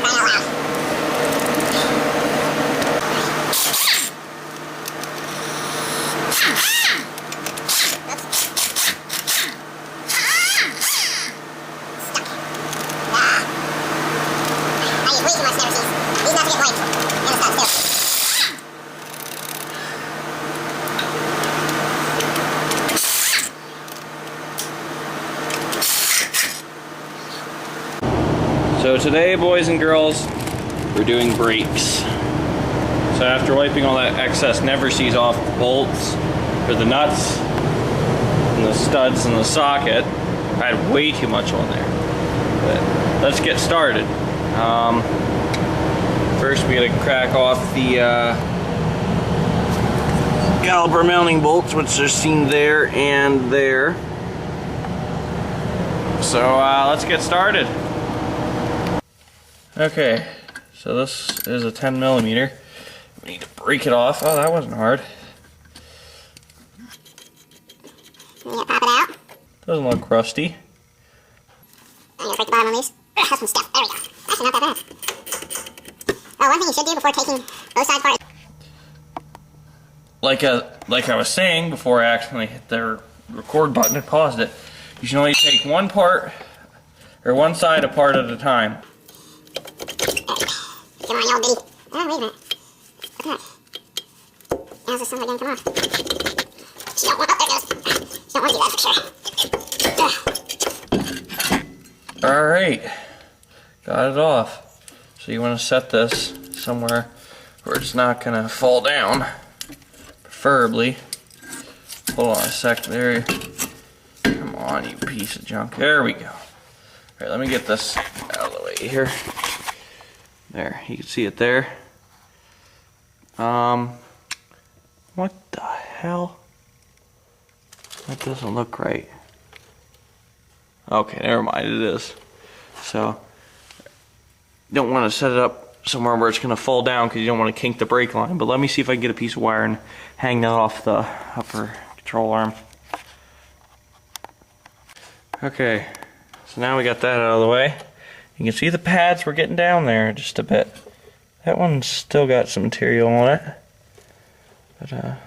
for crying out loud. So today, boys and girls, we're doing brakes. So after wiping all that excess never sees off the bolts or the nuts and the studs and the socket, I had way too much on there. But let's get started. First we gotta crack off the caliper mounting bolts, which are seen there and there. So let's get started. Okay, so this is a 10mm. We need to break it off. Oh, that wasn't hard. You pop it out. Doesn't look rusty. I'm gonna break the bottom of these. Have some stuff. There we go. Actually, not that bad. Oh, one thing you should do before taking both sides apart. Like I was saying before I accidentally hit the record button and paused it, you should only take one part or one side apart at a time. Come on, you old bitty. Oh, wait a minute. Okay. How's this something gonna come off? You don't want, oh, there it goes. You don't want to do that for sure. Alright, got it off. So you want to set this somewhere where it's not going to fall down, preferably. Hold on a sec there. Come on, you piece of junk. There we go. Alright, let me get this out of the way here. There, you can see it there. What the hell? That doesn't look right. Okay, never mind, it is. So, you don't want to set it up somewhere where it's going to fall down because you don't want to kink the brake line. But let me see if I can get a piece of wire and hang that off the upper control arm. Okay, so now we got that out of the way. You can see the pads were getting down there just a bit. That one's still got some material on it. But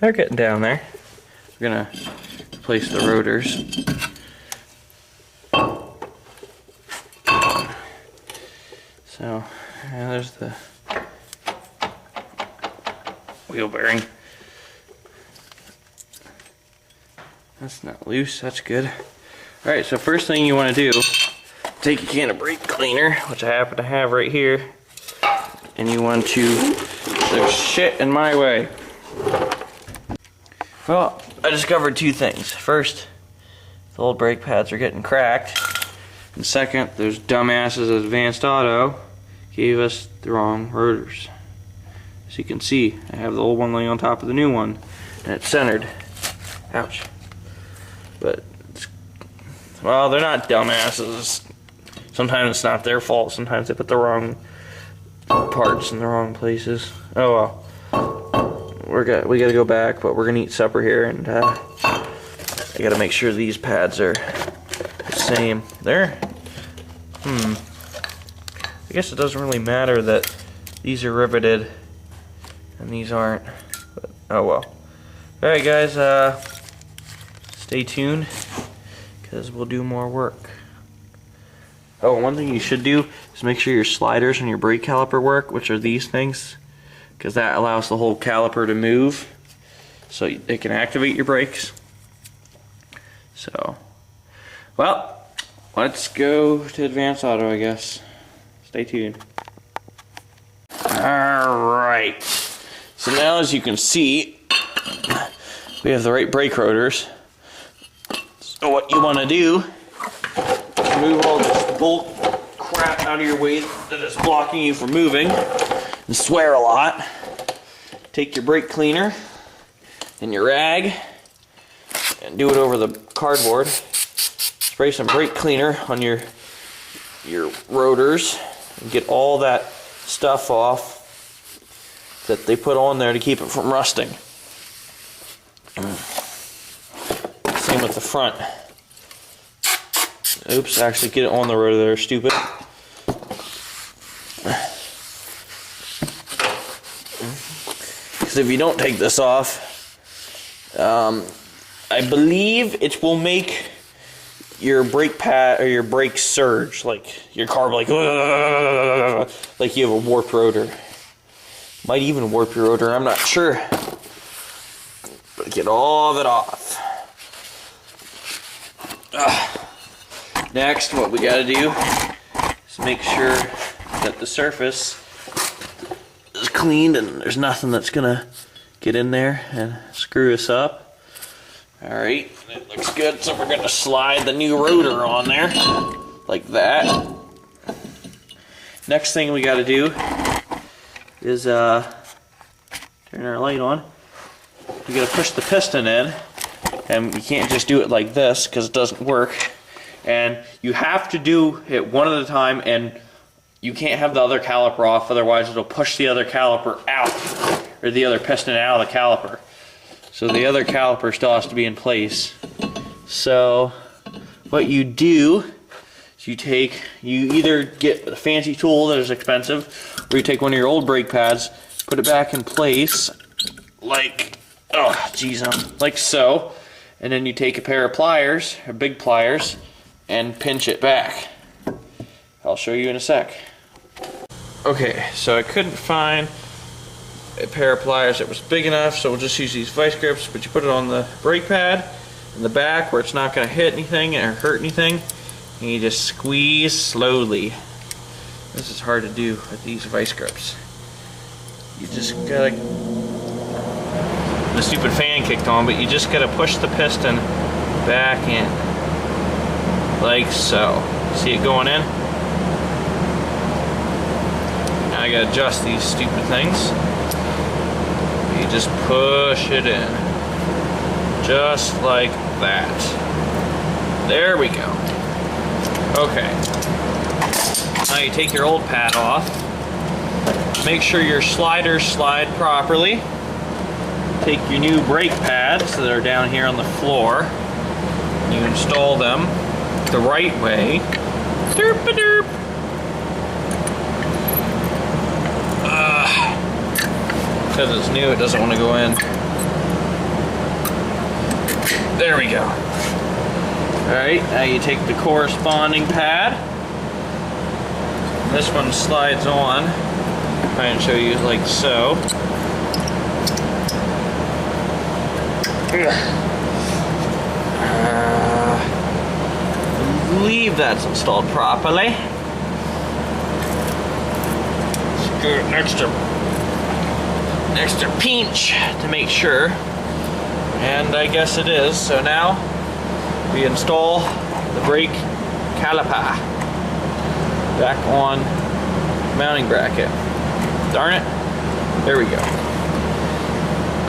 they're getting down there. We're going to replace the rotors. So, yeah, there's the wheel bearing. That's not loose, that's good. Alright, so first thing you want to do, take a can of brake cleaner, which I happen to have right here, and you want to, there's shit in my way. Well, I discovered two things. First, the old brake pads are getting cracked, and second, those dumbasses at Advanced Auto gave us the wrong rotors. As you can see, I have the old one laying on top of the new one, and it's centered. Ouch. But, well, they're not dumbasses. Sometimes it's not their fault. Sometimes they put the wrong parts in the wrong places. Oh well. We gotta go back, but we're gonna eat supper here, and I gotta make sure these pads are the same. There. I guess it doesn't really matter that these are riveted and these aren't. But, oh well. Alright guys, stay tuned because we'll do more work. Oh, one thing you should do is make sure your sliders and your brake caliper work, which are these things, because that allows the whole caliper to move so it can activate your brakes. So, well, let's go to Advanced Auto, I guess. Stay tuned. Alright, so now as you can see, we have the right brake rotors. So what you want to do, move all this bulk crap out of your way that is blocking you from moving, and swear a lot. Take your brake cleaner and your rag and do it over the cardboard. Spray some brake cleaner on your rotors and get all that stuff off that they put on there to keep it from rusting. Same with the front. Oops, actually get it on the rotor there, stupid. because if you don't take this off, I believe it will make your brake pad or your brakes surge, like your car will like you have a warped rotor. Might even warp your rotor, I'm not sure. But get all of it off. Next, what we gotta do is make sure that the surface is cleaned and there's nothing that's gonna get in there and screw us up. Alright, it looks good, so we're gonna slide the new rotor on there, like that. Next thing we gotta do is turn our light on. You gotta push the piston in, and you can't just do it like this because it doesn't work. And you have to do it one at a time, and you can't have the other caliper off, otherwise it'll push the other caliper out, or the other piston out of the caliper. So the other caliper still has to be in place. So what you do is you either get a fancy tool that is expensive, or you take one of your old brake pads, put it back in place, like, like so, and then you take a pair of pliers, or big pliers, and pinch it back. I'll show you in a sec. Okay, so I couldn't find a pair of pliers that was big enough, so we'll just use these vice grips, but you put it on the brake pad in the back where it's not going to hit anything or hurt anything, and you just squeeze slowly. This is hard to do with these vice grips. You just gotta, the stupid fan kicked on, but you just gotta push the piston back in, like so. See it going in? Now I gotta adjust these stupid things. You just push it in, just like that. There we go. Okay. Now you take your old pad off. Make sure your sliders slide properly. Take your new brake pads that are down here on the floor. You install them the right way. Derp-a-derp. Because it's new, it doesn't want to go in. There we go. Alright, now you take the corresponding pad. This one slides on. Try and show you like so. Believe that's installed properly. Let's go next to pinch to make sure. And I guess it is. So now we install the brake caliper back on mounting bracket. Darn it. There we go.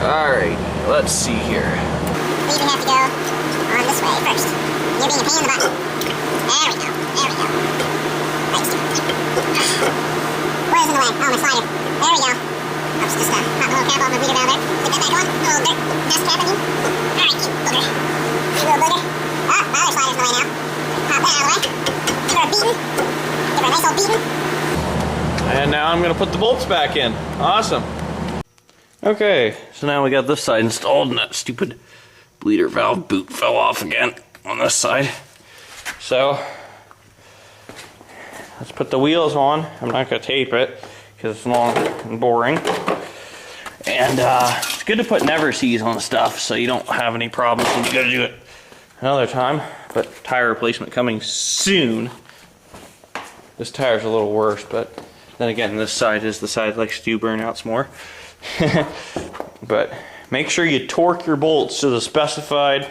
Alright, let's see here. We even have to go on this way first. You're being a pain in the butt. There we go. There we go. Right, what is in the way? Oh, my slider. There we go. I was just popping a little cap on my bleeder down there. Stick that back on. A little dirt. Dust cap, I mean. Alright, you booger. You little booger. Oh, my other slider's in the way now. Pop that out of the way. Give her a beating. Give her a nice old beating. And now I'm going to put the bolts back in. Awesome. Okay, so now we got this side installed, and that stupid bleeder valve boot fell off again on this side. So let's put the wheels on. I'm not going to tape it because it's long and boring. And it's good to put never sees on stuff so you don't have any problems when you got to do it another time. But tire replacement coming soon. This tire's a little worse, but then again, this side is the side that likes to do burnouts more. But make sure you torque your bolts to the specified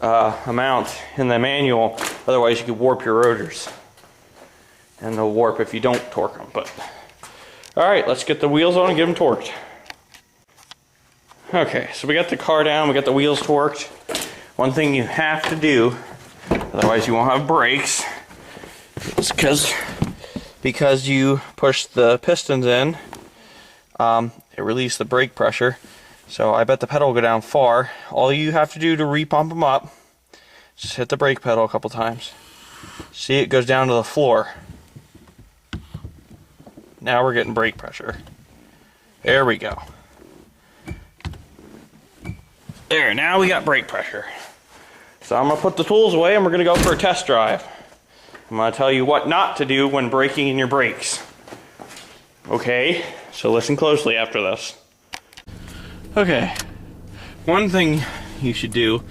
amount in the manual, otherwise you could warp your rotors, and they'll warp if you don't torque them. But alright, let's get the wheels on and get them torqued. Okay, so we got the car down, we got the wheels torqued. One thing you have to do, otherwise you won't have brakes, is because you push the pistons in, it released the brake pressure. So I bet the pedal will go down far. All you have to do to repump them up, just hit the brake pedal a couple times. See, it goes down to the floor. Now we're getting brake pressure. There we go. There, now we got brake pressure. So I'm gonna put the tools away and we're gonna go for a test drive. I'm gonna tell you what not to do when braking in your brakes. Okay, so listen closely after this. Okay, one thing you should do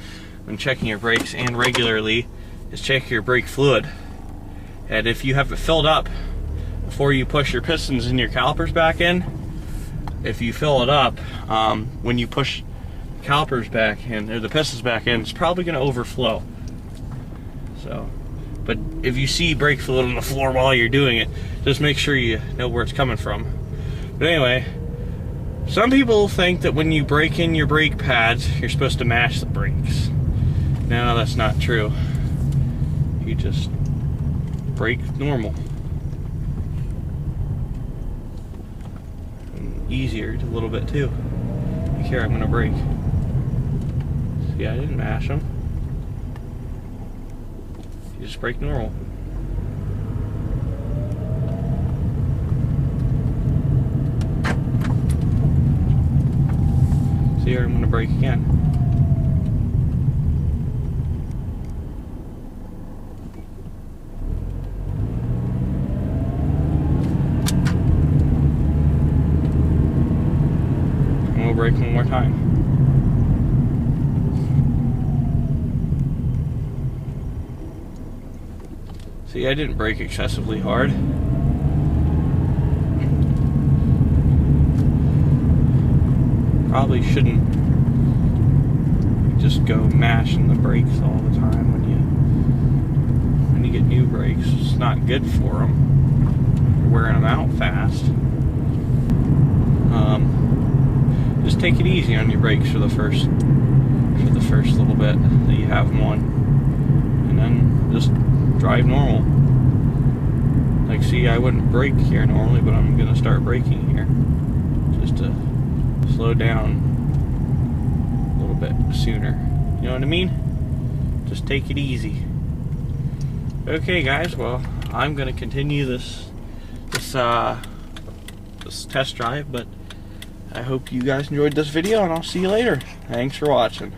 when checking your brakes and regularly is check your brake fluid. And if you have it filled up before you push your pistons and your calipers back in, if you fill it up, when you push the calipers back in, or the pistons back in, it's probably going to overflow. So, but if you see brake fluid on the floor while you're doing it, just make sure you know where it's coming from. But anyway, some people think that when you brake in your brake pads, you're supposed to mash the brakes. No, that's not true. You just brake normal. And easier a little bit too. Here, I'm gonna brake. See, I didn't mash them. You just brake normal. See, here, I'm gonna brake again. Brake one more time. See, I didn't brake excessively hard. Probably shouldn't just go mashing the brakes all the time when you get new brakes. It's not good for them. You're wearing them out fast. Just take it easy on your brakes for the first little bit that you have them on, and then just drive normal. Like, see, I wouldn't brake here normally, but I'm gonna start braking here just to slow down a little bit sooner. You know what I mean? Just take it easy. Okay, guys. Well, I'm gonna continue this test drive, but I hope you guys enjoyed this video, and I'll see you later. Thanks for watching.